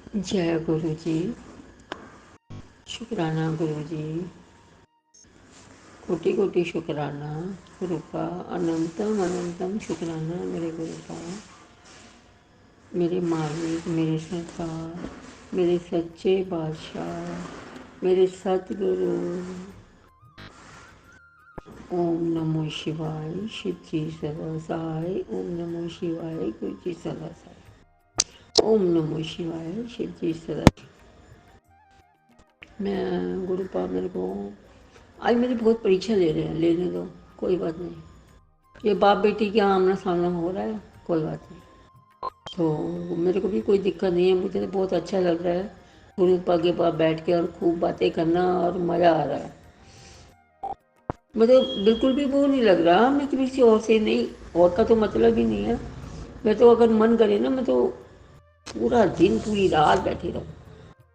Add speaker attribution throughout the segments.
Speaker 1: जय गुरु जी। शुक्राना गुरु जी। कोटि कोटि शुक्राना गुरु का। अनंतम अनंतम शुक्राना मेरे गुरु का, मेरे मालिक, मेरे सरकार, मेरे सच्चे बादशाह, मेरे सतगुरु। ओम नमो शिवाय। शिव जी सदा सहाय। ओम नमो शिवाय। गुरु जी सदा सहाय। ओम नमो शिवाय। शिव जी सदा। मैं गुरु पा मेरे को आज मेरी बहुत परीक्षा ले रहे हैं, लेने दो, कोई बात नहीं। ये बाप बेटी का आमना सामना हो रहा है, कोई बात नहीं। तो मेरे को भी कोई दिक्कत नहीं है, मुझे तो बहुत अच्छा लग रहा है गुरु पा के पास बैठ के और खूब बातें करना, और मज़ा आ रहा है। मतलब बिल्कुल भी वो नहीं लग रहा मैं किसी और से, नहीं और का तो मतलब ही नहीं है। मैं तो अगर मन करे ना, मैं तो पूरा दिन पूरी रात बैठी रहूँ।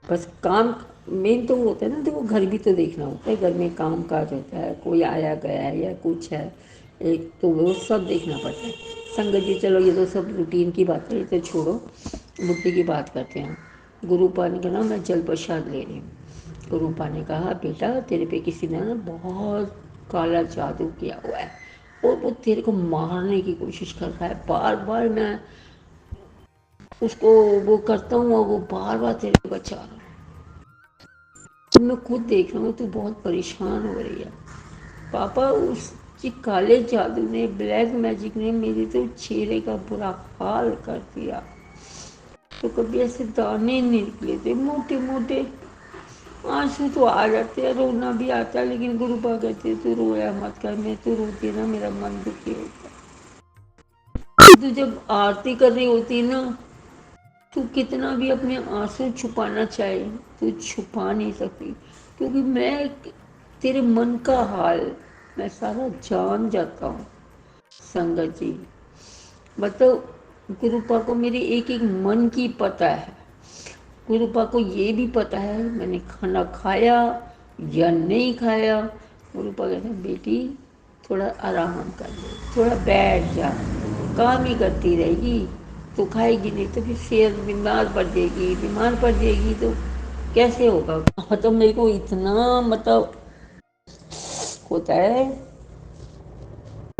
Speaker 1: बस काम मेन तो वो होता है ना, देखो घर भी तो देखना होता है, घर में काम काज होता है, कोई आया गया है या कुछ है, एक तो वो सब देखना पड़ता है। संगत जी चलो ये तो सब रूटीन की बात है, ये तो छोड़ो, बुद्धि की बात करते हैं। गुरु पा ने कहा मैं जल प्रसाद ले रही हूँ। गुरु पा ने कहा बेटा तेरे पे किसी ने ना बहुत काला जादू किया हुआ है, और वो तेरे को मारने की कोशिश कर रहा है। बार बार मैं उसको वो करता हूँ और वो बार बार तेरे को बचा रहा है। मैं खुद देख रहा हूँ तू बहुत परेशान हो रही है। पापा उस काले जादू ने, ब्लैक मैजिक ने मेरे तो चेहरे का बुरा हाल कर दिया। तो कभी ऐसे दाने नहीं निकले थे, मोटे मोटे आंसू तो आ जाते हैं, रोना भी आता है, लेकिन गुरु पा कहते तू रोया मत कर, मैं तो रोती ना मेरा मन दुखी होता है। तू जब आरती कर रही होती ना, तू कितना भी अपने आंसू छुपाना चाहे तू छुपा नहीं सकती, क्योंकि मैं तेरे मन का हाल मैं सारा जान जाता हूँ। संगत जी मतलब गुरुपा को मेरे एक एक मन की पता है। गुरुपा को ये भी पता है मैंने खाना खाया या नहीं खाया। गुरुपा कहते हैं बेटी थोड़ा आराम कर ले, थोड़ा बैठ जा, काम ही करती रहेगी तो खाएगी नहीं तो फिर सेहत बीमार पड़ जाएगी, बीमार पड़ जाएगी तो कैसे होगा। मतलब मेरे को इतना मतलब होता है,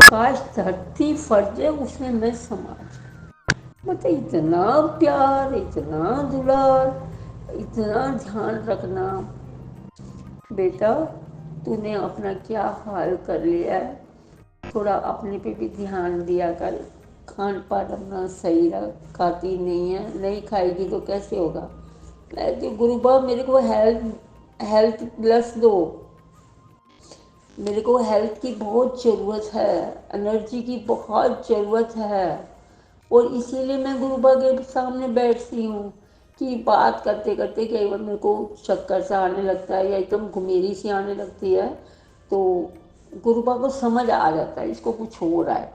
Speaker 1: काश धरती फट जाए उसमें मैं समा जाऊं। मतलब इतना प्यार, इतना दुलार, इतना ध्यान रखना। बेटा तूने अपना क्या हाल कर लिया है, थोड़ा अपने पे भी ध्यान दिया कर। खान पान अपना सही रख, खाती नहीं है, नहीं खाएगी तो कैसे होगा। मैं तो गुरु बाबा मेरे को हेल्थ हेल्थ प्लस दो, मेरे को हेल्थ की बहुत ज़रूरत है, एनर्जी की बहुत ज़रूरत है। और इसीलिए मैं गुरु बाबा के सामने बैठती हूँ कि बात करते करते कई बार मेरे को चक्कर सा आने लगता है या एकदम घुमेरी सी आने लगती है, तो गुरु बाबा को समझ आ जाता है इसको कुछ हो रहा है।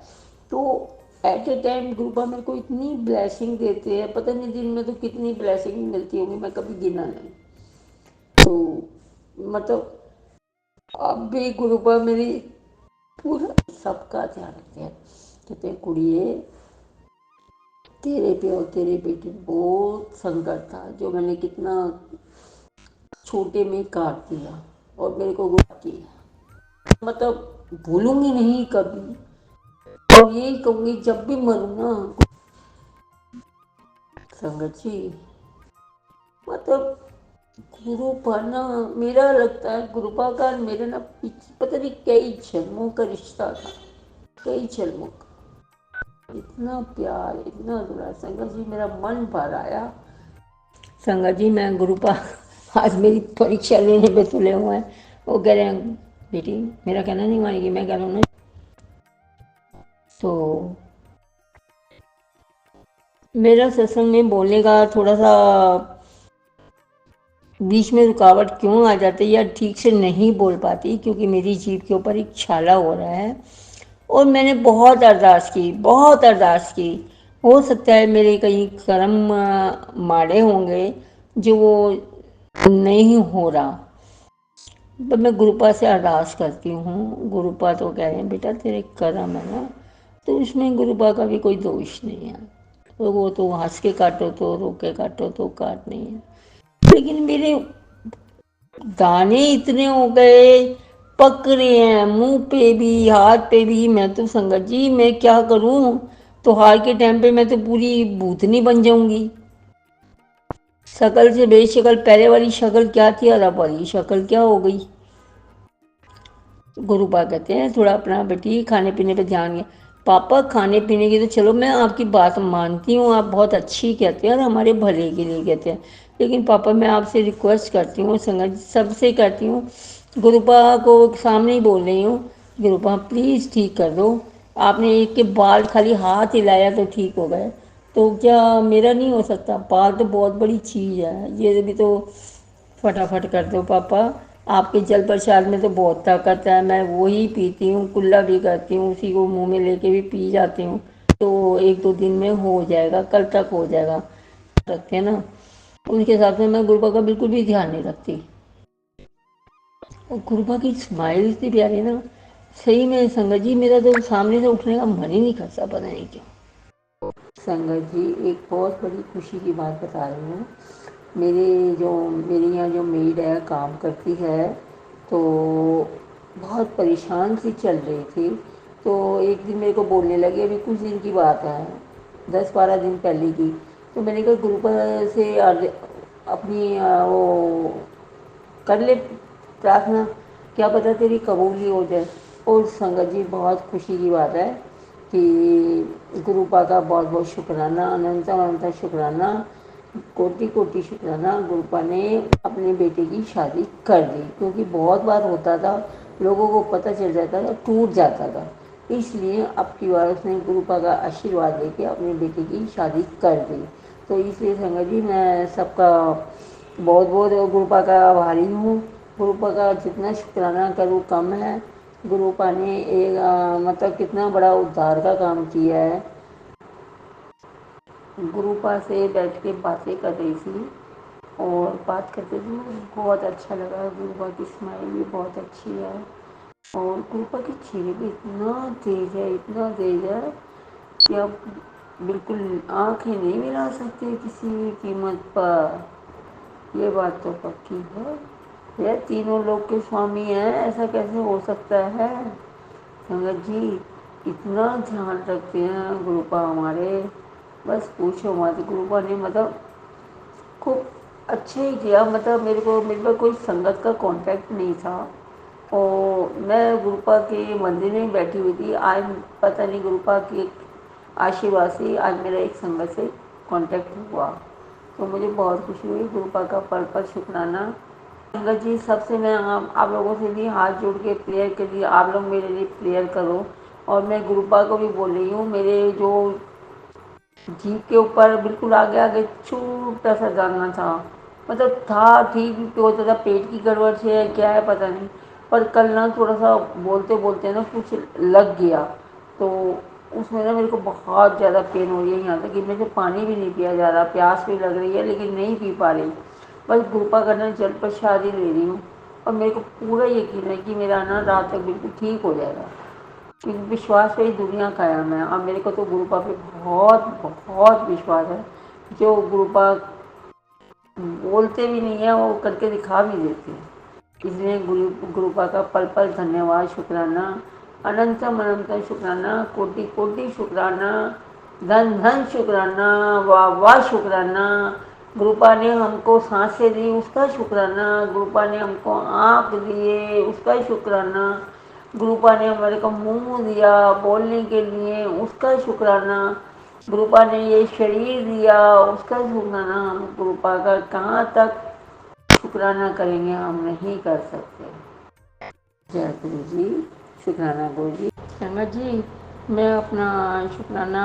Speaker 1: तो एट ए टाइम गुरु बाबा मेरे को इतनी ब्लेसिंग देते हैं, पता नहीं दिन में तो कितनी ब्लेसिंग मिलती होगी, मैं कभी गिना नहीं। तो मतलब अब भी गुरु बाबा मेरी पूरा सबका ध्यान रखते हैं। कहते हैं कुड़िए तेरे पे और तेरे बेटे बहुत संकट था, जो मैंने कितना छोटे में काट दिया और मेरे को गुस्सा किया, मतलब भूलूंगी नहीं कभी। और यही कहूँगी जब भी मरूँ ना संगत जी, मतलब गुरु पाना मेरा लगता है गुरुपा का मेरे ना पता नहीं कई जन्मों का रिश्ता था, कई जन्मों का। इतना प्यार, इतना दुलार। संगत जी मेरा मन भर आया। संगत जी मैं गुरुपा आज मेरी परीक्षा लेने पे तुले हुए हैं। वो कह रहे हैं बेटी मेरा कहना नहीं मानेगी, मैं कह रहा हूँ ना। तो मेरा सत्संग में बोलने का थोड़ा सा बीच में रुकावट क्यों आ जाती है या ठीक से नहीं बोल पाती, क्योंकि मेरी जीभ के ऊपर एक छाला हो रहा है और मैंने बहुत अरदास की, बहुत अरदास की। हो सकता है मेरे कहीं कर्म माड़े होंगे जो वो नहीं हो रहा। पर मैं गुरुपा से अरदास करती हूँ। गुरुपा तो कह रहे हैं बेटा तेरे कर्म है ना, तो इसमें गुरुपा का भी कोई दोष नहीं है। तो वो तो हंस के काटो तो रो के काटो तो काटनी है। लेकिन मेरे दाने इतने हो गए, पक रहे हैं मुंह पे भी हाथ पे भी। मैं तो संगत जी मैं क्या करूं, त्योहार के टाइम पे मैं तो पूरी भूतनी बन जाऊंगी। शक्ल से बेशक्ल, पहले वाली शक्ल क्या थी और अब वाली शक्ल क्या हो गई। गुरुपा कहते हैं थोड़ा अपना बेटी खाने पीने पे ध्यान है। पापा खाने पीने की तो चलो मैं आपकी बात मानती हूँ, आप बहुत अच्छी कहते हैं और हमारे भले के लिए कहते हैं। लेकिन पापा मैं आपसे रिक्वेस्ट करती हूँ, संगत सबसे कहती हूँ, गुरुपा को सामने ही बोल रही हूँ, गुरुपा प्लीज़ ठीक कर दो। आपने एक के बाल खाली हाथ हिलाया तो ठीक हो गए, तो क्या मेरा नहीं हो सकता? बाल तो बहुत बड़ी चीज़ है, ये भी तो फटाफट कर दो पापा। आपके जल प्रसाद में तो बहुत ताकत है, मैं वही पीती हूँ, कुल्ला भी करती हूँ, उसी को मुंह में लेके भी पी जाती हूँ। तो एक दो दिन में हो जाएगा, कल तक हो जाएगा। रखते हैं ना, उनके हिसाब से मैं गुरुबा का बिल्कुल भी ध्यान नहीं रखती। और गुरुबा की स्माइल इतनी प्यारी ना, सही में संगत जी मेरा तो सामने से उठने का मन ही नहीं करता, पता नहीं क्यों। संगत जी एक बहुत बड़ी खुशी की बात बता रही हूँ। मेरे यहाँ जो मेड है काम करती है, तो बहुत परेशान सी चल रही थी। तो एक दिन मेरे को बोलने लगी, अभी कुछ दिन की बात है, 10-12 दिन पहले की। तो मैंने कहा गुरुपा से अपनी वो कर ले प्रार्थना, क्या पता तेरी कबूली हो जाए। और संगत जी बहुत खुशी की बात है कि गुरुपा का बहुत बहुत शुक्राना, अनंत अनंत शुक्राना, कोटि कोटि शुक्राना। गुरुपा ने अपने बेटे की शादी कर दी, क्योंकि बहुत बार होता था लोगों को पता चल जाता था, टूट जाता था। इसलिए अब की बार उसने गुरुपा का आशीर्वाद लेके अपने बेटे की शादी कर दी। तो इसलिए संगत जी मैं सबका बहुत बहुत गुरुपा का आभारी हूँ। गुरुपा का जितना शुक्राना करूँ कम है। गुरुपा ने एक मतलब कितना बड़ा उद्धार का काम किया है। गुरुपा से बैठ के बातें कर रही थी और बात करते थे, मुझे बहुत अच्छा लगा। गुरुपा की स्माइल भी बहुत अच्छी है और गुरुपा की चेहरे भी इतना तेज है, इतना तेज है कि आप बिल्कुल आंखें नहीं मिला सकते किसी भी कीमत पर। ये बात तो पक्की है। यह तीनों लोग के स्वामी हैं, ऐसा कैसे हो सकता है? संगत जी इतना ध्यान रखते हैं गुरुपा हमारे, बस पूछो मत। गुरुपा ने मतलब खूब अच्छे ही किया, मतलब मेरे पर कोई संगत का कांटेक्ट नहीं था और मैं गुरुपा के मंदिर में बैठी हुई थी। आज पता नहीं गुरुपा के आशीर्वाद से आज मेरा एक संगत से कांटेक्ट हुआ, तो मुझे बहुत खुशी हुई। गुरुपा का पल पल शुक्राना। संगत जी सबसे मैं आप लोगों से भी हाथ जोड़ के प्रेयर के लिए, आप लोग मेरे लिए प्रेयर करो। और मैं गुरुपा को भी बोल रही हूँ, मेरे जो जीप के ऊपर बिल्कुल आगे आगे छोटा सा जानना था, मतलब था ठीक भी होता था, पेट की गड़बड़ से है क्या है पता नहीं, पर कल ना थोड़ा सा बोलते बोलते ना कुछ लग गया, तो उसमें ना मेरे को बहुत ज़्यादा पेन हो रही है। यहाँ तक कि मेरे से पानी भी नहीं पिया जा रहा, प्यास भी लग रही है लेकिन नहीं पी पा रही, बस कृपा करना जल प्रसाद ही ले रही हूँ। और मेरे को पूरा यकीन है कि मेरा ना रात तक बिल्कुल ठीक हो जाएगा, क्योंकि विश्वास पे ही दुनिया कायम है। और मेरे को तो गुरुपा पे बहुत बहुत विश्वास है। जो गुरुपा बोलते भी नहीं है वो करके दिखा भी देते हैं। इसलिए गुरुपा का पल पल धन्यवाद, शुक्राना, अनंतम अनंतम शुक्राना, कोटि कोटि शुक्राना, धन धन शुक्राना, वाह वाह शुक्राना। गुरुपा ने हमको सांसें दी उसका शुक्राना, गुरुपा ने हमको आँख दिए उसका शुक्राना, गुरुपा ने हमारे को मुंह दिया बोलने के लिए उसका शुक्राना, गुरुपा ने ये शरीर दिया उसका शुक्राना। हम गुरुपा का कहाँ तक शुक्राना करेंगे, हम नहीं कर सकते। जय गुरु जी, शुक्राना गुरु जी। संगत जी मैं अपना शुक्राना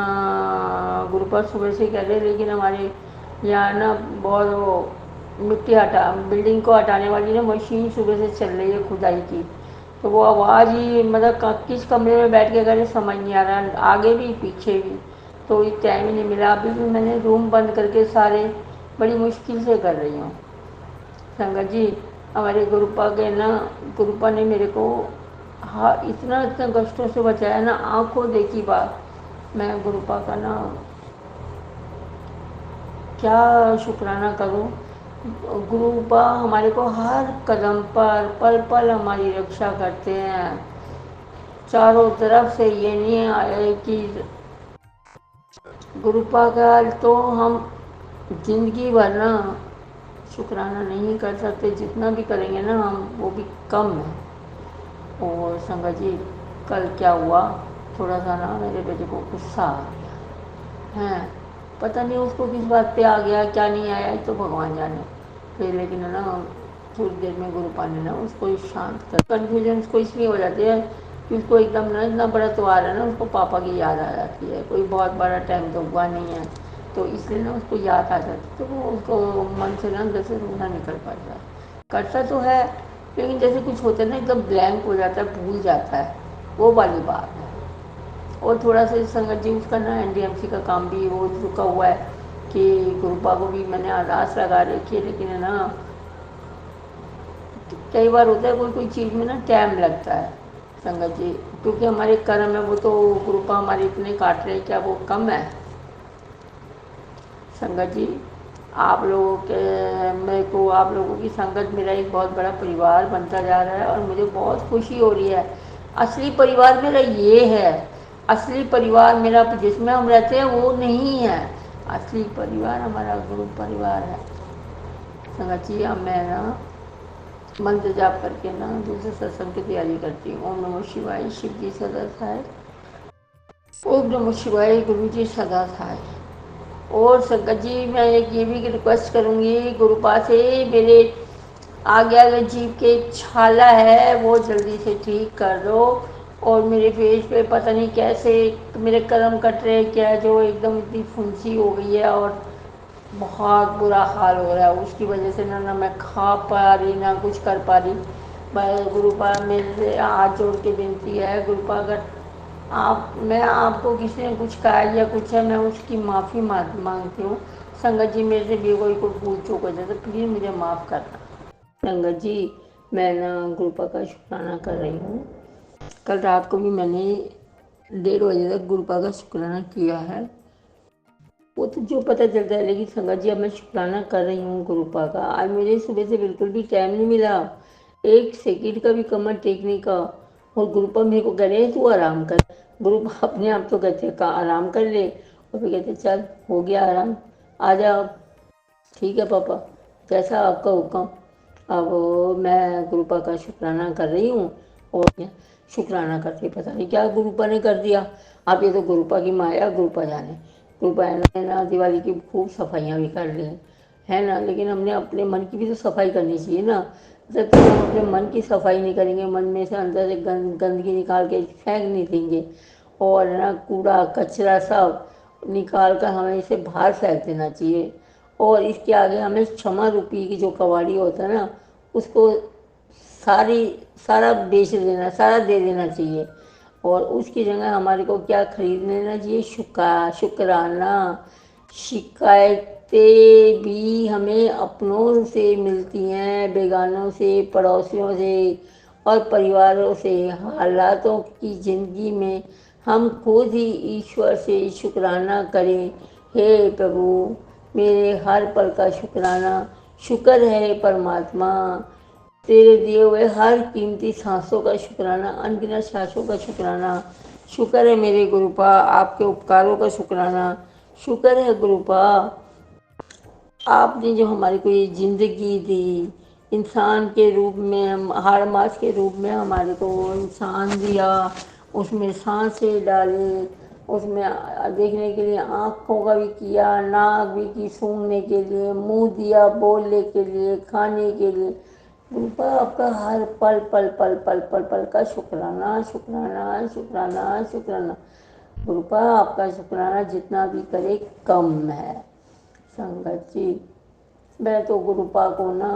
Speaker 1: गुरुपा सुबह से कह रहे, लेकिन हमारे यहाँ ना बहुत वो मिट्टी हटा बिल्डिंग को हटाने वाली ना मशीन सुबह से चल रही है खुदाई की, तो वो आवाज़ ही मतलब किस कमरे में बैठ के करे समझ नहीं आ रहा, आगे भी पीछे भी। तो ये टाइम ही नहीं मिला, अभी भी मैंने रूम बंद करके सारे बड़ी मुश्किल से कर रही हूँ। संगत जी हमारे गुरुपा के ना, गुरुपा ने मेरे को हाँ इतना इतना कष्टों से बचाया ना, आंखों देखी बात। मैं गुरुपा का ना क्या शुक्राना करूं। गुरुपा हमारे को हर कदम पर पल पल हमारी रक्षा करते हैं। चारों तरफ से ये नहीं आए कि गुरुपा का तो हम जिंदगी भर ना शुक्राना नहीं कर सकते, जितना भी करेंगे ना हम वो भी कम है। और संगत जी, कल क्या हुआ, थोड़ा सा ना मेरे बेटे को गुस्सा आ गया है। पता नहीं उसको किस बात पे आ गया, क्या नहीं आया तो भगवान जाने। फिर लेकिन है ना थोड़ी देर में गुरुपा ने ना उसको शांत कर। कन्फ्यूजन उसको इसलिए हो जाती है कि उसको एकदम ना इतना बड़ा त्योहार है ना, उसको पापा की याद आ जाती है। कोई बहुत बड़ा टाइम तो हुआ नहीं है, तो इसलिए ना उसको याद आ जाती है, तो वो उसको मन से ना अंदर से रोना निकल पाता है। करता तो है लेकिन जैसे कुछ होता है ना एकदम ब्लैंक हो जाता है, भूल जाता है, वो वाली बात है। और थोड़ा सा संगत जी उसका ना एनडीएमसी का काम भी हो चुका हुआ है कि गुरुपा को भी मैंने आदास लगा रखी है, लेकिन है ना कई बार होता है कोई कोई चीज़ में ना टाइम लगता है संगत जी, क्योंकि हमारे कर्म है वो तो गुरुपा हमारे इतने काट रहे हैं, क्या वो कम है संगत जी। आप लोगों के मेरे को आप लोगों की संगत मेरा एक बहुत बड़ा परिवार बनता जा रहा है और मुझे बहुत खुशी हो रही है। असली परिवार मेरा ये है, असली परिवार मेरा जिसमें हम रहते हैं वो नहीं है। असली परिवार हमारा गुरु परिवार है संगत जी। अब मैं ना मंत्र जाप करके ना दूसरे सत्संग की तैयारी करती हूँ। ओम नमः शिवाय, शिव जी सदा सहाय। ओम नमः शिवाय, गुरु जी सदा सहाय। और संगत जी मैं एक ये भी रिक्वेस्ट करूँगी गुरुपा से, मेरे आगे आगे जीभ के छाला है वो जल्दी से ठीक कर दो। और मेरे फेस पे पता नहीं कैसे मेरे कर्म कट रहे क्या, जो एकदम इतनी फुंसी हो गई है और बहुत बुरा हाल हो रहा है उसकी वजह से ना ना मैं खा पा रही ना कुछ कर पा रही। मैं गुरुपा मेरे हाथ जोड़ के विनती है गुरुपा, अगर आप मैं आपको किसी ने कुछ कहा या कुछ है मैं उसकी माफ़ी मांगती हूँ। संगत जी मेरे से भी कोई भूल चूक हो जाए तो प्लीज़ मुझे माफ़ करना। संगत जी मैं ना गुरुपा का शुक्राना कर रही हूँ। कल रात को भी मैंने 1:30 बजे तक गुरुपा का शुक्राना किया है, वो तो जो पता चलता है। लेकिन संगत जी अब मैं शुक्राना कर रही हूँ गुरुपा का। आज मुझे सुबह से बिल्कुल भी टाइम नहीं मिला, एक सेकंड का भी कमर टेकने का। और गुरुपा मेरे को कह रहे हैं तू आराम कर। गुरुपा अपने आप तो कहते हैं आराम कर ले, और फिर कहते चल हो गया आराम, आ जा अब। ठीक है पापा, जैसा आपका हुक्म। अब मैं गुरुपा का शुक्राना कर रही हूँ। और शुक्राना करके पता नहीं क्या गुरुपा ने कर दिया। अब ये तो गुरुपा की माया, गुरुपा जाने। गुरुपा ने ना दिवाली की खूब सफाइयाँ भी कर ली है ना, लेकिन हमने अपने मन की भी तो सफाई करनी चाहिए ना। जब तक हम अपने मन की सफाई नहीं करेंगे, मन में से अंदर से गंदगी निकाल के फेंक नहीं देंगे और ना कूड़ा कचरा सब निकाल कर हमें इसे बाहर फेंक देना चाहिए। और इसके आगे हमें क्षमा रूपी की जो कवाड़ी होता है ना उसको सारी सारा बेच देना, सारा दे देना चाहिए। और उसकी जगह हमारे को क्या खरीद लेना चाहिए, शुक्राना। शिकायतें भी हमें अपनों से मिलती हैं, बेगानों से, पड़ोसियों से और परिवारों से। हालातों की ज़िंदगी में हम खुद ही ईश्वर से शुक्राना करें। हे प्रभु मेरे हर पल का शुक्राना, शुक्र है परमात्मा, तेरे दिए हुए हर कीमती सांसों का शुक्राना, अनगिनत सांसों का शुक्राना। शुक्र है मेरे गुरुपा, आपके उपकारों का शुक्राना। शुक्र है गुरुपा, आपने जो हमारी को ये ज़िंदगी दी, इंसान के रूप में, हाड़ मास के रूप में हमारे को इंसान दिया, उसमें सांसें डाली, उसमें देखने के लिए आँखों का भी किया, नाक भी की सूंघने के लिए, मुंह दिया बोलने के लिए, खाने के लिए। गुरुपा आपका हर पल पल पल पल पल पल का शुक्राना, शुक्राना, शुक्राना, शुक्राना। गुरुपा आपका शुक्राना जितना भी करे कम है। संगत जी मैं तो गुरुपा को ना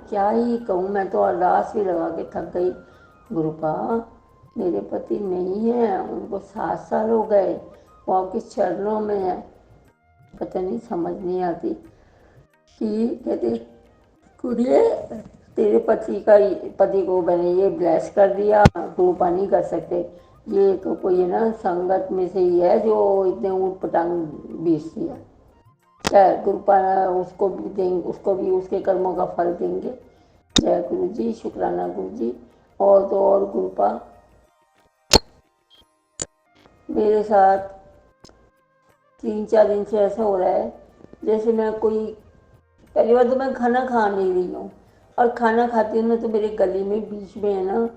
Speaker 1: क्या ही कहूँ, मैं तो अरदास भी लगा के थक गई। गुरुपा मेरे पति नहीं है, उनको 7 साल हो गए, वो आपके चरणों में है। पता नहीं समझ नहीं आती कि कहते कुड़िए तेरे पति को मैंने ये ब्लेस कर दिया, गुरुपा नहीं कर सकते। ये तो कोई है ना संगत में से ही है जो इतने ऊट पटांग बेचती है। जय गुरुपा उसको भी देंगे, उसको भी उसके कर्मों का फल देंगे। जय गुरु जी, शुक्राना गुरु जी। और तो और गुरुपा मेरे साथ 3-4 दिन से ऐसा हो रहा है जैसे मैं कोई, पहली बार तो मैं खाना खा नहीं रही हूँ, और खाना खाती हूँ ना तो मेरे गले में बीच में है ना,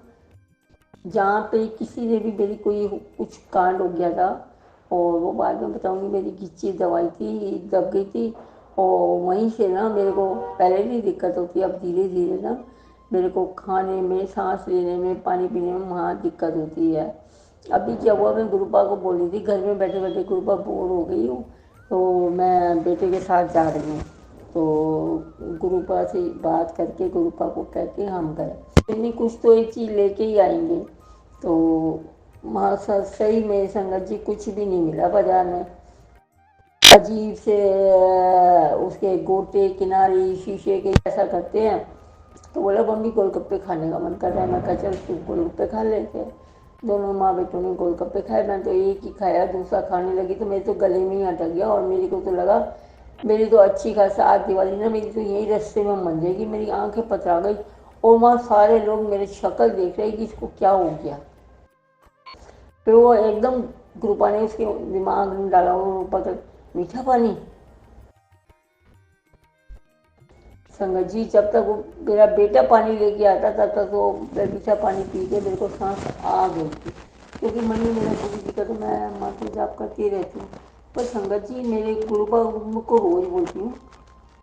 Speaker 1: जहाँ पे किसी ने भी मेरी कोई कुछ कांड हो गया था, और वो बाद में बताऊँगी, मेरी गिच्ची दवाई थी, दब गई थी, और वहीं से ना मेरे को पहले नहीं दिक्कत होती, अब धीरे धीरे ना मेरे को खाने में, सांस लेने में, पानी पीने में वहाँ दिक्कत होती है। अभी क्या हुआ, मैं गुरुपा को बोली थी घर में बैठे बैठे गुरुपा बोर हो गई हूँ, तो मैं बेटे के साथ जा रही हूँ। तो गुरुपा से बात करके गुरुपा को कह के हम गए, नहीं कुछ तो एक चीज़ लेके ही आएंगे। तो वहाँ सही में संगत जी कुछ भी नहीं मिला बाजार में। अजीब से उसके गोटे किनारे शीशे के ऐसा करते हैं। तो बोला मम्मी गोलगप्पे खाने का मन कर रहा है, मैं कहा चल तू गोलगप्पे खा लेते हैं। दोनों माँ बेटों ने गोलगप्पे खाए, मैं तो एक ही खाया, दूसरा खाने लगी तो मेरे तो गले में ही अटक गया, और मेरे को तो लगा मेरी तो अच्छी खासा आज दिवाली ना मेरी तो यही रास्ते में मन जाएगी, मेरी आंखें पतरा गई, और वहाँ सारे लोग मेरे शक्ल देख रहे कि इसको क्या हो गया। फिर वो एकदम ग्रुपा ने उसके दिमाग में डाला, वो पता मीठा पानी। संगत जी जब तक वो मेरा बेटा पानी लेके आता तब तक वो मीठा पानी पी के मेरे को सांस आ गई थी, क्योंकि मम्मी मेरा गुरु जी का तो मैं मंत्र जाप करती रहती हूँ। पर संगत जी मेरे गुरुपा को रोज बोलती हूँ,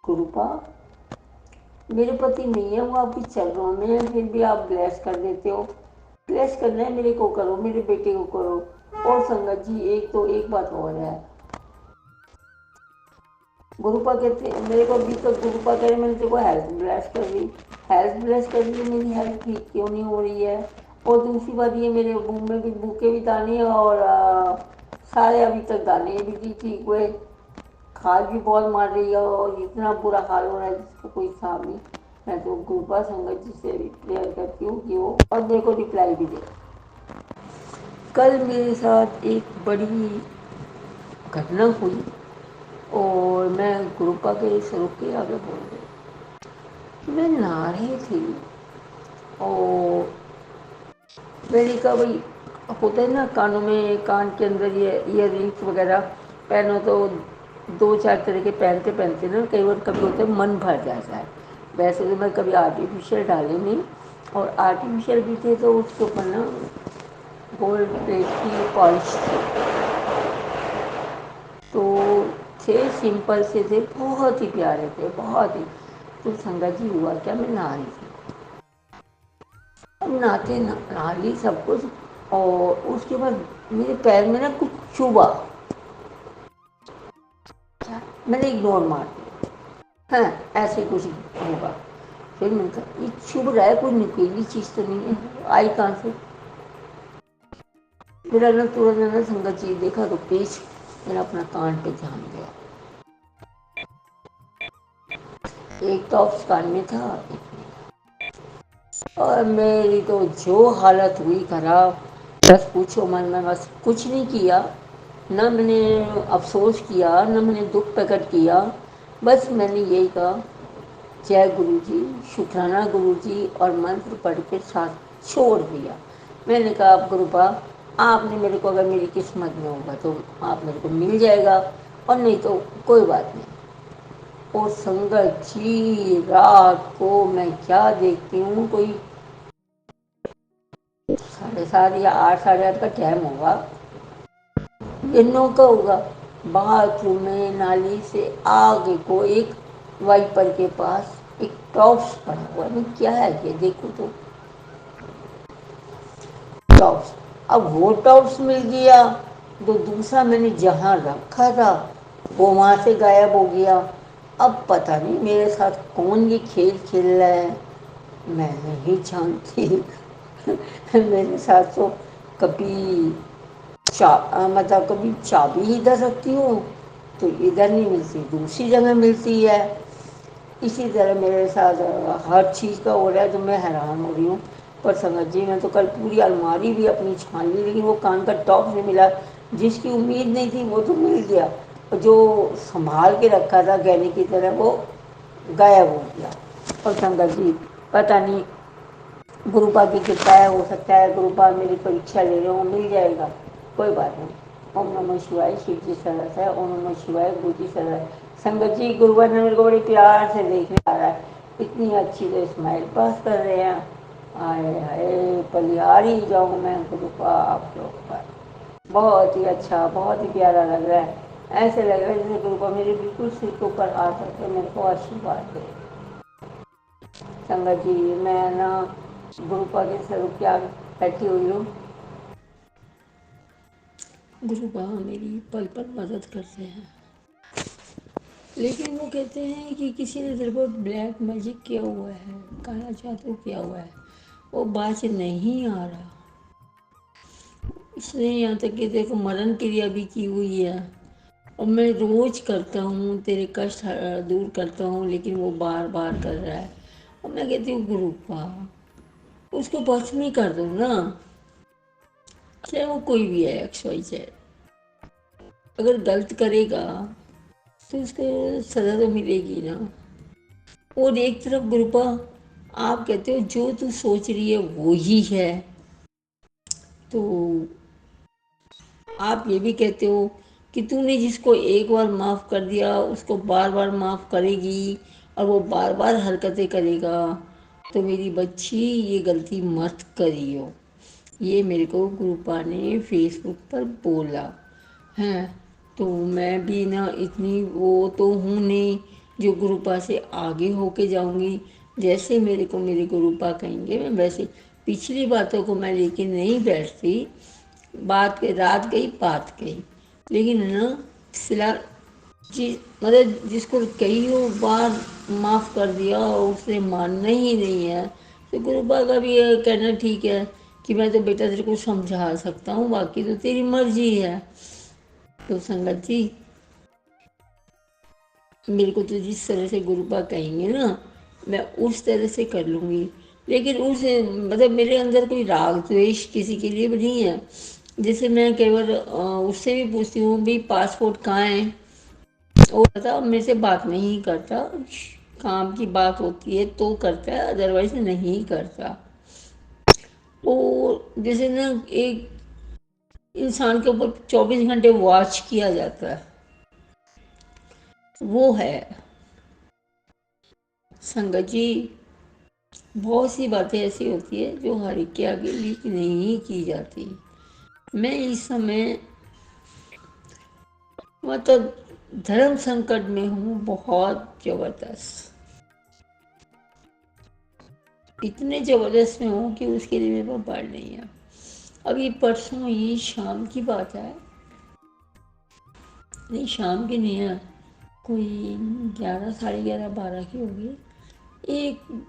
Speaker 1: गुरुपा मेरे पति नहीं है, वो आपकी चरणों में है, फिर भी आप ब्लेस कर देते हो, ब्लेस करना है मेरे को करो, मेरे बेटे को करो। और संगत जी एक तो एक बात और है, गुरुपा कहते मेरे को अभी तक गुरुपा कह रहे मैंने तेरे को हेल्थ ब्लेस कर दी, हेल्थ ब्लेस कर दी, मेरी हेल्थ ठीक क्यों नहीं हो रही है। और दूसरी बात ये मेरे मुंह में भी भूखे भी दाने, और सारे अभी तक दाने भी नहीं ठीक हुए, खाल भी बहुत मार रही है, और इतना बुरा हाल हो रहा है जिसको कोई हिसाब नहीं। मैं तो गुरुपा संगत जी से भी प्रेयर करती हूँ कि वो और मेरे को रिप्लाई भी दे। कल मेरे साथ एक बड़ी घटना हुई, और मैं गुरुपा के स्वरूप के आगे बोल रही, मैं नहा रही थी, और मैंने कहा भाई होता है ना कानों में, कान के अंदर ये ईयर रिंग्स वगैरह पहनो तो 2-4 तरह के पहनते ना, कई बार कभी होता है मन भर जाता है। वैसे तो मैं कभी आर्टिफिशियल डाले नहीं, और आर्टिफिशियल भी थे तो उसके ऊपर ना गोल्ड प्लेट की पॉलिश थी, तो थे सिंपल से थे, बहुत ही प्यारे थे, बहुत ही। तो संगत जी हुआ क्या, मैं नहा रही थी, अब नहाते नहा ली सब कुछ, और उसके बाद मेरे पैर में ना कुछ चुभा, मैंने इग्नोर मार दिया, हाँ ऐसे कुछ होगा। फिर मैंने कहा ये चुभ रहा है, कोई नुकीली चीज़ तो नहीं है, आई कहाँ से। मेरा ना तुरंत ना संगत जी देखा तो पेच, मैंने अपना कान पे ध्यान दिया, एक टॉप्स कान में था, और मेरी तो जो हालत हुई खराब, बस पूछो मन में, बस कुछ नहीं किया, ना मैंने अफसोस किया, ना मैंने दुख प्रकट किया, बस मैंने यही कहा जय गुरु जी, शुक्राना गुरु जी, और मंत्र पढ़ के साथ छोड़ दिया। मैंने कहा अब गुरुपा आपने मेरे को, अगर मेरी किस्मत में होगा तो आप मेरे को मिल जाएगा, और नहीं तो कोई बात नहीं। और संगत जी रात को मैं क्या देखती हूँ, कोई 7:30 या 8, 8:30 का टाइम होगा, इन का होगा, बाथरूम में नाली से आगे को एक वाइपर के पास एक टॉप्स पड़ा हुआ है, क्या है ये देखो तो टॉप्स। अब वो टॉप्स मिल गया, तो दूसरा मैंने जहाँ रखा था वो वहाँ से गायब हो गया। अब पता नहीं मेरे साथ कौन ये खेल खेल रहा है, मैं नहीं जानती। मेरे साथ तो कभी मतलब कभी चाबी इधर रखती हूँ तो इधर नहीं मिलती, दूसरी जगह मिलती है। इसी तरह मेरे साथ हर चीज़ का हो रहा है, तो मैं हैरान हो रही हूँ। पर संगत जी मैं तो कल पूरी अलमारी भी अपनी छान ली, लेकिन वो कान का टॉप नहीं मिला, जिसकी उम्मीद नहीं थी वो तो मिल गया। जो संभाल के रखा था गहने की तरह वो गायब हो गया। और संगत जी पता नहीं, गुरुपा की कृपा है, हो सकता है गुरुपा मेरी परीक्षा ले रहे हो, मिल जाएगा, कोई बात नहीं। ओम नमः शिवाय, शिव जी सरस है। ओम नमः शिवाय, गुरु जी सरस है। संगत जी गुरुपा ने मेरे को बड़ी प्यार से देखने आ रहा है, इतनी अच्छी तो स्माइल पास कर रहे हैं। आए हाय, पलिहारी जाऊँ मैं गुरुपा आप लोग पर। बहुत ही अच्छा, बहुत ही प्यारा लग रहा है। ऐसे लग रहा है जैसे गुरुपा मेरे बिल्कुल सिर के ऊपर हाथ रखे मेरे को आशीर्वाद दे। संगत जी मैं ना गुरुपा के स्वरूप क्या बैठी हुई हूँ। गुरुपा मेरी पल पल मदद करते हैं, लेकिन वो कहते हैं कि किसी ने तेरे पर ब्लैक मैजिक किया हुआ है, काला जादू किया हुआ है, वो बाज नहीं आ रहा। इसने यहाँ तक कि देखो मरण क्रिया भी की हुई है, और मैं रोज करता हूँ, तेरे कष्ट दूर करता हूँ, लेकिन वो बार बार कर रहा है। और मैं कहती हूँ गुरुपा उसको बस में कर दो ना, चाहे वो कोई भी है, एक्स वाई जेड। अगर गलत करेगा तो उसको सजा तो मिलेगी ना। और एक तरफ गुरुपा आप कहते हो जो तू सोच रही है वो ही है, तो आप ये भी कहते हो कि तूने जिसको एक बार माफ़ कर दिया उसको बार बार माफ़ करेगी, और वो बार बार हरकतें करेगा। तो मेरी बच्ची ये गलती मत करियो। ये मेरे को गुरुपा ने फेसबुक पर बोला है। तो मैं भी ना इतनी वो तो हूँ नहीं जो गुरुपा से आगे होके जाऊंगी। जैसे मेरे को मेरे गुरुपा कहेंगे मैं वैसे, पिछली बातों को मैं लेके नहीं बैठती। बात के रात गई बात गई, लेकिन ना फिलहाल जी मतलब जिसको कई बार माफ़ कर दिया और उसने मानना ही नहीं है, तो गुरुपा का भी ये कहना ठीक है कि मैं तो बेटा तेरे को समझा सकता हूँ, बाकी तो तेरी मर्जी है। तो संगत जी मेरे को तो जिस तरह से गुरुपा कहेंगे ना मैं उस तरह से कर लूँगी, लेकिन उस मतलब मेरे अंदर कोई राग द्वेष किसी के लिए भी नहीं है। जैसे मैं केवल उससे भी पूछती हूँ भी पासपोर्ट कहाँ है, वो पता मेरे से बात नहीं करता, काम की बात होती है तो करता है, अदरवाइज नहीं करता। वो जैसे ना एक इंसान के ऊपर 24 घंटे वॉच किया जाता है, वो है। संगत जी बहुत सी बातें ऐसी होती है जो हर एक के आगे लीक नहीं की जाती। मैं इस समय मतलब धर्म संकट में हूँ बहुत जबरदस्त, इतने जबरदस्त में हूँ कि उसके लिए मेरे पास वर्ड नहीं है। अभी परसों ये शाम की बात है, नहीं शाम की नहीं है, कोई 11 11:30 12 की होगी। एक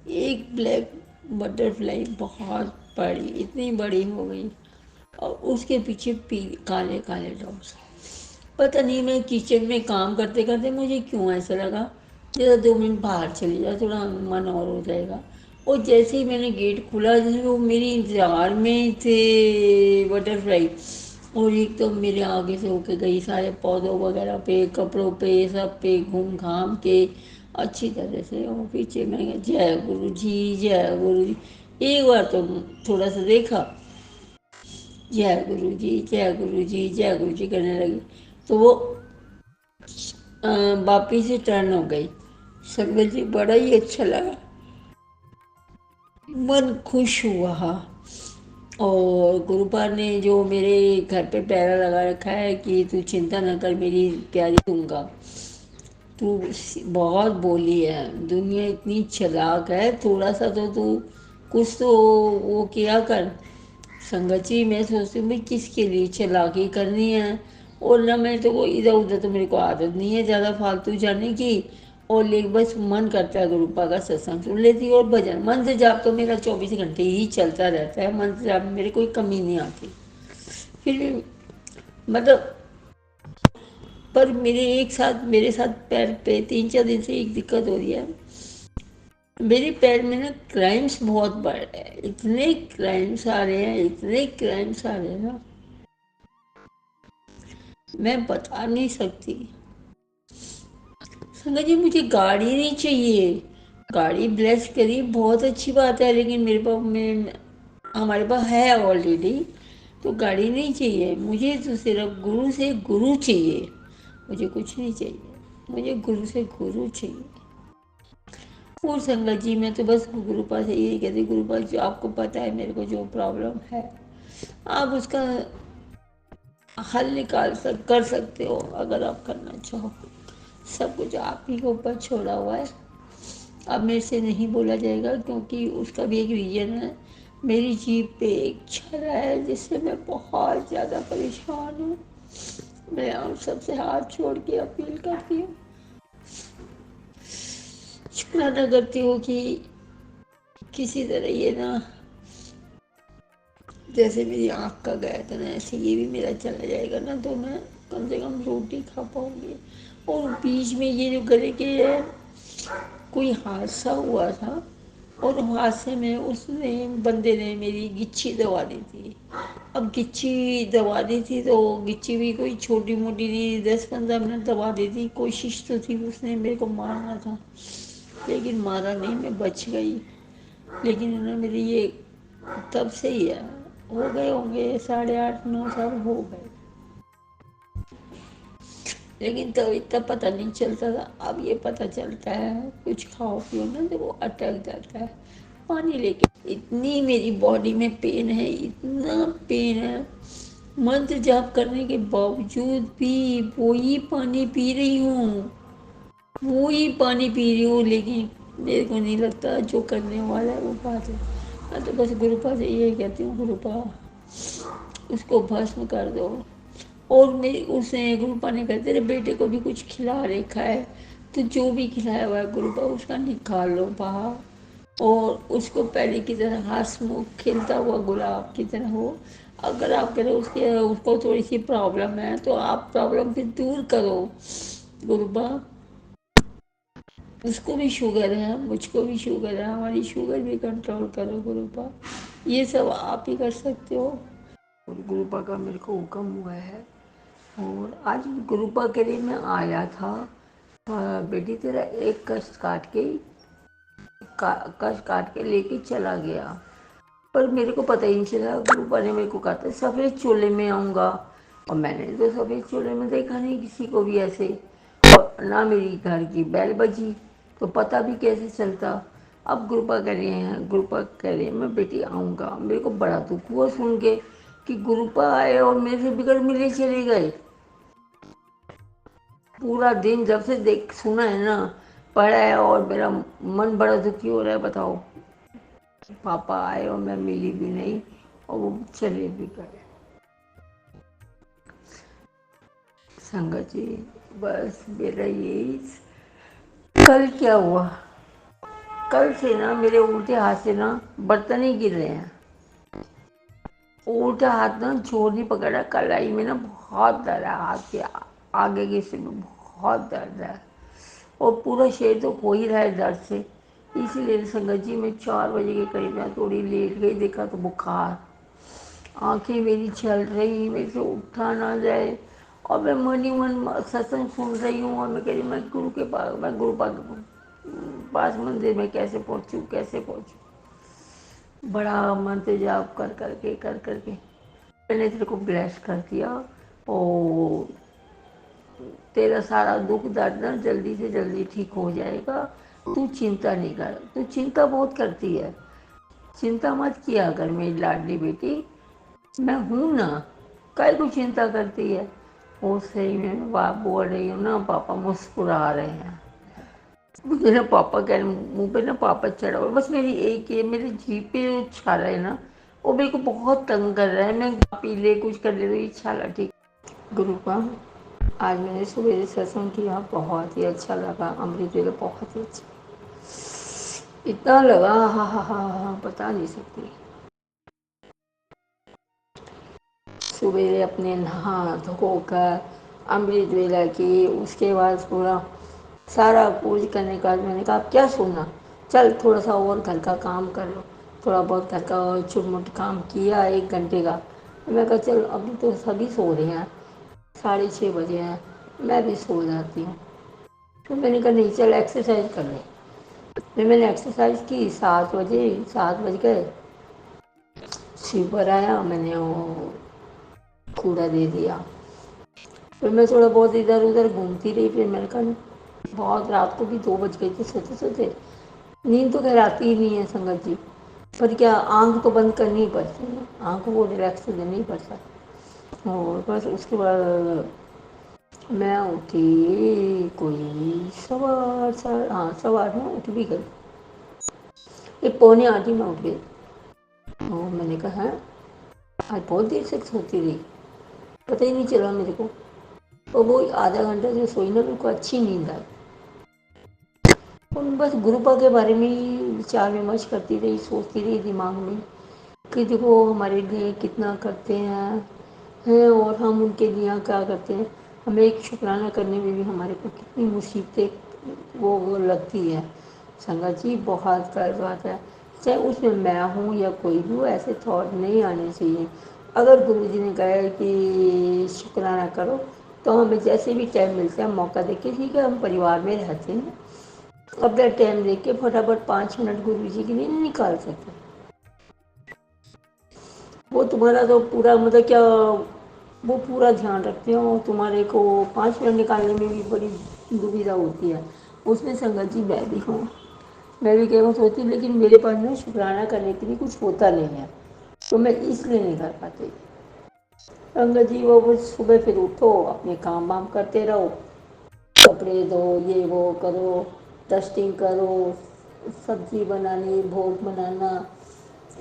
Speaker 1: एक ब्लैक बटरफ्लाई बहुत बड़ी, इतनी बड़ी हो गई, और उसके पीछे काले काले डॉट्स। पता नहीं मैं किचन में काम करते करते मुझे क्यों ऐसा लगा जरा 2 मिनट बाहर चली जाए, थोड़ा मन और हो जाएगा। और जैसे ही मैंने गेट खोला जैसे वो मेरी इंतजार में थे बटरफ्लाई, और एक तो मेरे आगे से होके गई, सारे पौधों वगैरह पे कपड़ों पे सब पे घूम घाम के अच्छी तरह से। और पीछे मैंने कहा जय गुरु जी जय गुरु जी। एक बार तो थोड़ा सा देखा, जय गुरु जी जय गुरु जी जय गुरु जी करने लगी, तो वो वापिस से टर्न हो गई। संगत जी बड़ा ही अच्छा लगा, मन खुश हुआ। और गुरुपाल ने जो मेरे घर पे पहरा लगा रखा है कि तू चिंता न कर मेरी प्यारी, दूंगा। तू बहुत बोली है, दुनिया इतनी चालाक है, थोड़ा सा तो तू कुछ तो वो किया कर। संगत जी मैं सोचती हूँ भाई किसके लिए चालाकी करनी है, और ना मैं तो वो इधर उधर तो मेरे को आदत नहीं है ज़्यादा फालतू जाने की। और लेकिन बस मन करता है गुरुपा का सत्संग सुन लेती हूँ, और भजन मंत्र जाप तो मेरा 24 घंटे ही चलता रहता है, मंत्र जाप में मेरे कोई कमी नहीं आती। फिर भी मतलब पर मेरे साथ पैर पे 3 4 दिन से एक दिक्कत हो रही है, मेरे पैर में ना क्राइम्स बहुत बढ़ रहे हैं, इतने क्राइम्स आ रहे हैं, इतने क्राइम्स आ रहे हैं ना मैं बता नहीं सकती। संगत जी मुझे गाड़ी नहीं चाहिए। गाड़ी ब्लेस करी बहुत अच्छी बात है, लेकिन मेरे पास में हमारे पास है ऑलरेडी। तो गाड़ी नहीं चाहिए मुझे, तो सिर्फ गुरु से गुरु चाहिए। मुझे कुछ नहीं चाहिए, मुझे गुरु से गुरु चाहिए। और संगत जी मैं तो बस गुरु पास से यही कहती, गुरु पास जो आपको पता है मेरे को जो प्रॉब्लम है, आप उसका हल कर सकते हो अगर आप करना चाहो। सब कुछ आप ही के ऊपर छोड़ा हुआ है। अब मेरे से नहीं बोला जाएगा क्योंकि उसका भी एक रीज़न है। मेरी जीभ पे एक छाला है जिससे मैं बहुत ज़्यादा परेशान हूँ। मैं आप सबसे हाथ जोड़ के अपील करती हूँ, शुक्राना करती हूँ कि किसी तरह ये ना, जैसे मेरी आँख का गया था ना, ऐसे ये भी मेरा चला जाएगा ना, तो मैं कम से कम रोटी खा पाऊँगी। और बीच में ये जो गले के कोई हादसा हुआ था, और हादसे में उसने बंदे ने मेरी गिच्छी दबा दी थी। अब गिच्छी दबा दी थी तो गिच्छी भी कोई छोटी मोटी नहीं, 10-15 मिनट दबा दी थी। कोशिश तो थी उसने मेरे को मारना था, लेकिन मारा नहीं, मैं बच गई। लेकिन उन्होंने मेरी ये तब से ही है, हो गए होंगे 8.5-9 साल हो गए, लेकिन तब इतना पता नहीं चलता था। अब ये पता चलता है, कुछ खाओ पियो ना तो वो अटक जाता है। पानी लेके इतनी मेरी बॉडी में पेन है, इतना पेन है, मंत्र जाप करने के बावजूद भी वही पानी पी रही हूँ, वही पानी पी रही हूँ, लेकिन मेरे को नहीं लगता जो करने वाला है वो बात है। मैं तो बस गुरुपा से यही कहती हूँ, गुरुपा उसको भस्म कर दो। और मेरी उसने गुरुपा ने कहा तेरे बेटे को भी कुछ खिला रखा है, तो जो भी खिलाया हुआ है गुरुपा उसका निकाल लो बाहर, और उसको पहले की तरह हंसमुख खिलता हुआ गुलाब की तरह हो। अगर आप कह रहे हो उसको थोड़ी सी प्रॉब्लम है, तो आप प्रॉब्लम फिर दूर करो गुरुबा। उसको भी शुगर है, मुझको भी शुगर है, हमारी शुगर भी कंट्रोल करो गुरुपा। ये सब आप ही कर सकते हो। और गुरुपा का मेरे को हुक्म हुआ है, और आज गुरुपा के लिए मैं आया था। बेटी तेरा एक कष्ट कष्ट काट के लेके चला गया, पर मेरे को पता ही नहीं चला। गुरुपा ने मेरे को कहा था सफ़ेद चोले में आऊँगा, और मैंने तो सफ़ेद चोले में देखा नहीं किसी को भी ऐसे, और ना मेरी घर की बैल बजी, तो पता भी कैसे चलता। अब गुरुपा कह रही हैं मैं बेटी आऊँगा। मेरे को बड़ा दुख हुआ सुन के कि गुरुपा आए और मेरे से बिगड़ मिले चले गए। पूरा दिन जब से देख सुना है ना, पढ़ा है, और मेरा मन बड़ा दुखी हो रहा है। बताओ, पापा आए और मैं मिली भी नहीं, और वो चले भी गए। संगत जी बस मेरा यही। कल क्या हुआ, कल से ना मेरे उल्टे हाथ से ना बर्तन ही गिर रहे हैं। उल्टा हाथ ना जोर नहीं पकड़ा, कलाई में ना बहुत दर्द है, हाथ के आगे के हिस्से में बहुत दर्द है, और पूरा शरीर तो हो ही रहा है दर्द से। इसीलिए संगत जी मैं 4 बजे के करीब मैं थोड़ी लेट गई, देखा तो बुखार, आंखें मेरी चल रही, मेरे से उठा ना जाए, और मैं मन ही मन सत्संग सुन रही हूँ, और मैं कह रही मैं गुरु के पास, मैं गुरु पास मंदिर में कैसे पहुँचूँ, कैसे पहुँचूँ। बड़ा मंत्र जाप कर करके मैंने तेरे को ब्लेस कर दिया, और तेरा सारा दुख दर्द ना जल्दी से जल्दी ठीक हो जाएगा। तू चिंता नहीं कर, तू चिंता बहुत करती है, चिंता मत किया कर मेरी लाडली बेटी, मैं हूँ ना, काय को चिंता करती है। वो सही में बात बोल रही हूँ ना, पापा मुस्कुरा रहे हैं। मुझे ना पापा कह रहे, मुँह पे ना पापा चढ़ा हुआ, बस मेरी एक ये मेरी जीभ पे जो छाला है ना, वो मेरे को बहुत तंग कर रहा है। मैं पी ले कुछ कर ले तो ये छाला ठीक। गुरुपा आज मैंने सुबह सत्संग किया, बहुत ही अच्छा लगा, अमृत वेला बहुत ही अच्छा, इतना लगा हा बता नहीं सकती। सवेरे अपने नहा धोकर अमृत वेला की, उसके बाद पूरा सारा पूज करने के बाद मैंने कहा अब क्या सोना, चल थोड़ा सा और घर का काम कर लो। थोड़ा बहुत घर का और छोटा मोटा काम किया 1 घंटे का। मैं कहा चल अभी तो सभी सो रहे हैं, 6:30 बजे हैं, मैं भी सो जाती हूँ। फिर मैंने कहा नहीं चल एक्सरसाइज कर ले। फिर मैंने एक्सरसाइज की, 7 बजे, 7 बज गए, स्वीपर आया, मैंने वो कूड़ा दे दिया। फिर मैं थोड़ा बहुत इधर उधर घूमती रही। फिर मैंने कहा बहुत रात को भी 2 बज गए थे सोते सोते। नींद तो खैर आती ही नहीं है संगत जी, पर क्या आँख तो बंद करनी ही पड़ती है, आँखों को रिलैक्स तो देना ही पड़ता है। और बस उसके बाद मैं उठी कोई 7:15, 8 में उठ भी गई। ये 7:45 में उठ गई। और मैंने कहा है आज बहुत देर से सोती रही, पता ही नहीं चला मेरे को। और वो आधा घंटा जो सोई ना, मेरे को अच्छी नींद आई। और बस गुरुपा के बारे में ही विचार विमर्श करती रही, सोचती रही दिमाग में कि देखो हमारे लिए कितना करते हैं और हम उनके लिए क्या करते हैं। हमें एक शुक्राना करने में भी हमारे को कितनी मुसीबतें वो लगती है संगत जी, बहुत गलत बात है। चाहे उसमें मैं हूँ या कोई भी हो, ऐसे थॉट नहीं आने चाहिए। अगर गुरु जी ने कहा है कि शुक्राना करो, तो हमें जैसे भी टाइम मिलता है मौका देके, ठीक है हम परिवार में रहते हैं, अपना टाइम देख के फटाफट 5 मिनट गुरु जी के लिए नहीं निकाल सकते। वो तुम्हारा तो पूरा मतलब क्या, वो पूरा ध्यान रखते हो, तुम्हारे को 5 मिनट निकालने में भी बड़ी दुविधा होती है। उसमें संगत जी मैं भी हूँ, मैं भी कहीं सोचती हूँ, लेकिन मेरे पास ना शुक्राना करने के लिए कुछ होता नहीं है, तो मैं इसलिए नहीं कर पाती। संगत जी वो बस सुबह फिर उठो, अपने काम वाम करते रहो, कपड़े धो, ये वो करो, डस्टिंग करो, सब्जी बनानी, भोग बनाना,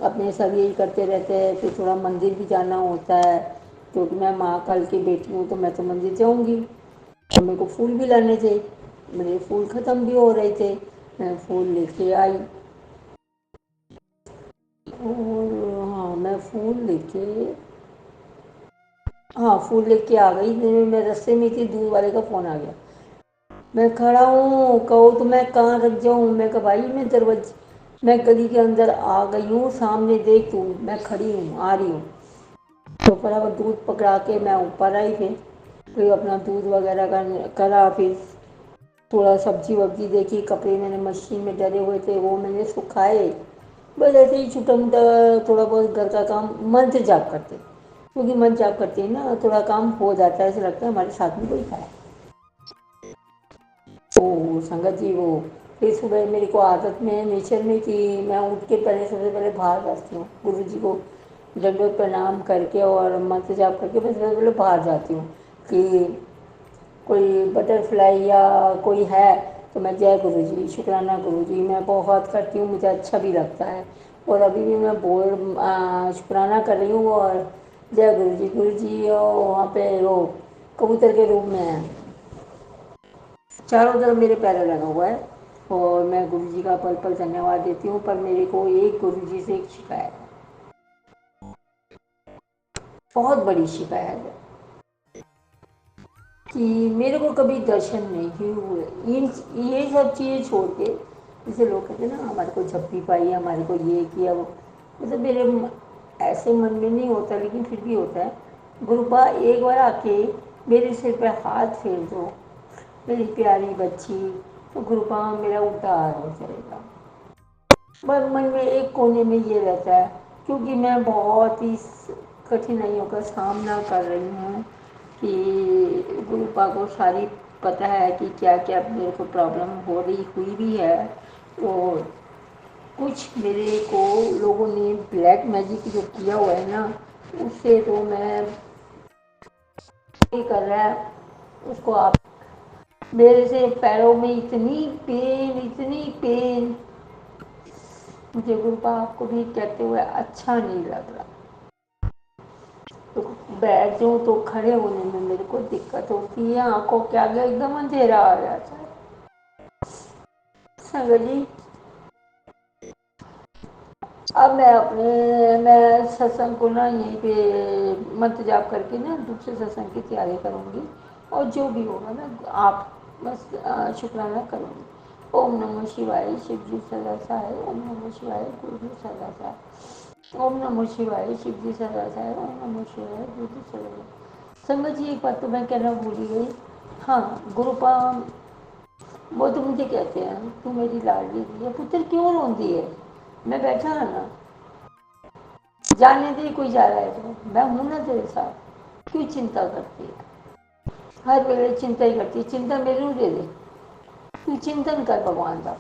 Speaker 1: अपने सब यही करते रहते हैं। फिर थोड़ा मंदिर भी जाना होता है, क्योंकि मैं महाकाल की बेटी हूँ, तो मैं तो मंदिर जाऊँगी। तो मेरे को फूल भी लाने थे, मेरे फूल ख़त्म भी हो रहे थे, मैं फूल लेके आई। और हाँ मैं फूल लेके आ गई। मैं रास्ते में थी, दूध वाले का फ़ोन आ गया, मैं खड़ा हूँ, कहो तो मैं कहाँ रख जाऊँ। मैं कहा भाई मैं गली के अंदर आ गई हूँ, सामने देख तू, मैं खड़ी हूँ, आ रही हूँ। तो फटाफट दूध पकड़ा के मैं ऊपर आई। फिर अपना दूध वगैरह करा। फिर थोड़ा सब्जी वब्जी देखी, कपड़े मैंने मशीन में डले हुए थे वो मैंने सुखाए। बस ऐसे ही छोटा मोटा थोड़ा बहुत घर का काम मंत्र जाप करते, क्योंकि मंत्र जाप करते हैं ना, थोड़ा काम हो जाता है, ऐसा लगता है हमारे साथ में कोई है। तो संगत जी वो फिर सुबह मेरे को आदत में नेचर में कि मैं उठ के पहले सबसे पहले बाहर जाती हूँ, गुरु जी को दंडवत प्रणाम करके और मंत्र जाप करके मैं सबसे पहले बाहर जाती हूँ कि कोई बटरफ्लाई या कोई है तो मैं जय गुरु जी, शुक्राना गुरु जी, मैं बहुत करती हूँ, मुझे अच्छा भी लगता है। और अभी भी मैं शुक्राना कर रही हूँ। और जय गुरु जी, गुरु जी वहाँ पे वो कबूतर के रूप में है, चारों तरफ मेरे पैरा लगा हुआ है। और मैं गुरु जी का पल पल धन्यवाद देती हूँ। पर मेरे को एक गुरु जी से एक शिकायत है, बहुत बड़ी शिकायत है, कि मेरे को कभी दर्शन नहीं हुए। ये सब चीज़ें छोड़ के, जैसे लोग कहते हैं ना हमारे को झप्पी पाई, हमारे को ये किया वो, मतलब मेरे ऐसे मन में नहीं होता, लेकिन फिर भी होता है। गुरुपा एक बार आके मेरे सिर पे हाथ फेर दो, मेरी प्यारी बच्ची, तो गुरुपा मेरा उद्धार हो जाएगा। पर मन में एक कोने में ये रहता है, क्योंकि मैं बहुत ही कठिनाइयों का सामना कर रही हूँ, कि गुरुपा को सारी पता है कि क्या क्या मेरे को प्रॉब्लम हो रही हुई भी है। और कुछ मेरे को लोगों ने ब्लैक मैजिक जो किया हुआ है ना, उससे तो मैं नहीं कर रहा है उसको। आप मेरे से पैरों में इतनी पेन, मुझे गुरुपा आपको भी कहते हुए अच्छा नहीं लग रहा। तो बैठ जाऊँ तो खड़े होने में मेरे को दिक्कत होती है, आंखों के आगे एकदम अंधेरा आ जाता है। संगत जी अब मैं सत्संग को ना यहीं पे मंत्र जाप करके ना दूसरे सत्संग की तैयारी करूँगी, और जो भी होगा ना आप बस शुक्राना करूँगी। ओम नमः शिवाय, शिव जी सदा सहाय, ओम नमः शिवाय, गुरु जी सदा सहाय, ओम नमः शिवाय, शिव जी सदा सहाय, ओम नमः शिवाय, गुरु जी सदा सहाय। संगत जी एक बात तो मैं कहना भूल ही गई। हाँ, गुरुपा वो तो मुझे कहते हैं तू मेरी लाडली दी है, पुत्र क्यों रोंदी है, मैं बैठा है ना, जाने दे कोई जा रहा है तो मैं हूं ना तेरे साथ, क्यों चिंता करती है, हर वेले चिंता ही करती है, चिंता मेरे को दे दे, तू चिंतन कर भगवान का।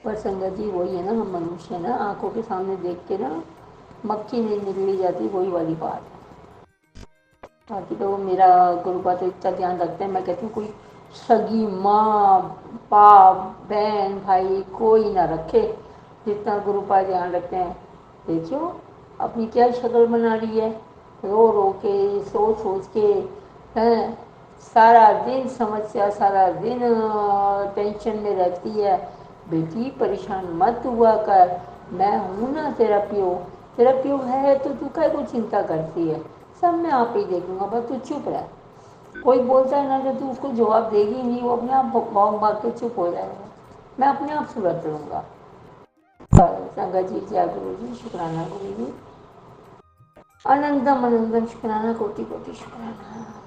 Speaker 1: पर संगत जी वही है ना, हम मनुष्य ना आंखों के सामने देख के ना मक्खी नहीं निकली जाती, वही वाली बात है। बाकी तो मेरा गुरुपा तो इतना ध्यान रखते हैं, मैं कहती हूँ कोई सगी माँ बाप बहन भाई कोई ना रखे जितना गुरुपा ध्यान रखते हैं। देखियो अपनी क्या शक्ल बना रही है, रो रो के सोच सोच के, हैं सारा दिन समस्या, सारा दिन टेंशन में रहती है। बेटी परेशान मत हुआ कर, मैं हूँ ना तेरा प्यो, तेरा प्यो है तो तू क्या को चिंता करती है, सब मैं आप ही देखूंगा, बस तू चुप रह। कोई बोलता है ना तो तू उसको जवाब देगी नहीं, वो अपने आप भाव भाग के चुप हो जाएगा, मैं अपने आप सुलझ लूँगा। संगत जी, जय गुरु जी, शुक्राना गुरु जी, अनंतम अनंतम शुक्राना, कोटि कोटि शुक्राना।